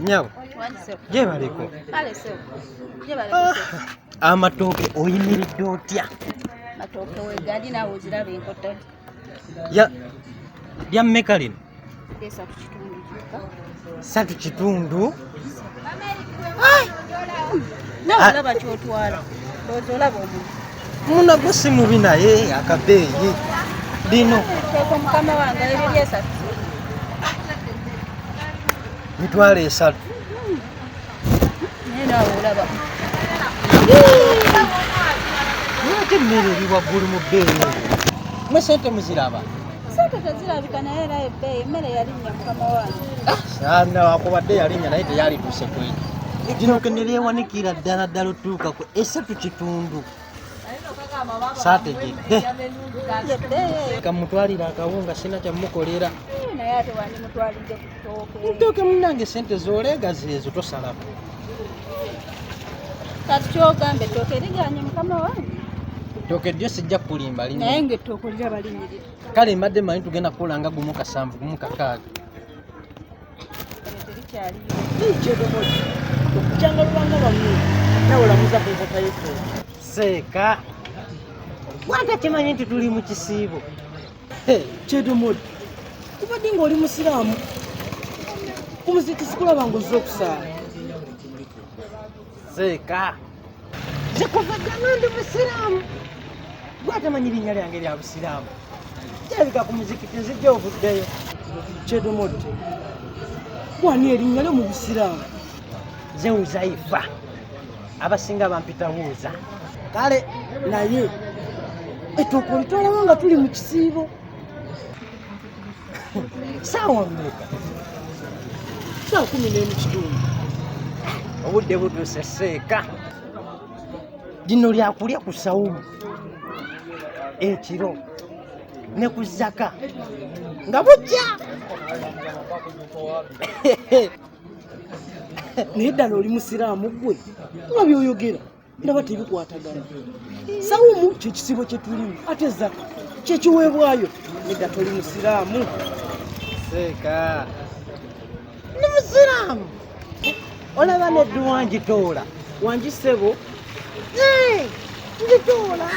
Nyabo. Je baliko. Amatooke oyimiridde otya? Matooke wegali nawe oziraba enkoto. Ya mmeka lino? Satu Satu kitundu. kitundu. Nawe olaba kyotwala. Loozi olaba omuntu. Muna gwe si mubi naye akabeeyi. Lino. Teeka mukama wange ebiri esatu. Mitwalo 3. Nawe olaba. Lwaki emmere eri waggulu mu bbeeyi? Mwe sente muziraba? Sente tezirabika naye era ebbeeyi emmere yalinnya mukama wange. Sana wakubadde yalinnya naye teyalituuse kweri. Gino kenereewanikira ddala ddala otuuka ku 3 kitundu. Saategedde. Kamutwalira akawunga sina kyamukolera. Naye ate wandimutwalidde ku ttooke. Ntooke munnange sente z'oleegazi ezo tosalako. Kati kyogamba ettooke liganye mukama wange. Ettooke ddyo sijja kulimba linnya. Naye ng'ettooke liraba linnyirira. Kale mbadde manyi tugenda kukola nga gumu 7 gumu 6. Okukyanga lubanga bamwe nawe olamuza ku nkota y'ettooke. Seeka. Wanta kimanyi nti tuli mu kisiibo. Kyedomodi, kubadde ng'oli musiraamu. Ku muzikiti sikulaba ng'ozze okusaala. Seeka. Nze kuva dda ndi musiraamu. Gwatamanyi linnya lyange lya busiraamu. Kirabika ku muzikiti nzijja ovuddeyo. Kyedomodi, bwani erinnya lyo mu busiraamu? Nze Uzaifa. Abasinga bampita Wuuza. Kale naye ettooke olitwalawo nga tuli mu kisiibo. Saawa mmeka? Saa 11 kitundu. Obudde butuuse Seeka. Lino lyakulya ku sawumu ekiro ne ku zaka nga bujja. Naye ddala oli musiraamu gwe? Nga byoyogera ndaba tebikwatagana. Sawumu kye kisibo kye tulimu ate zaka kye kiweebwayo. Nedda toli musiraamu. Seeka. Ndi musiraamu. Olaba neddu wanjitoola. Wangisebo? Njitoola.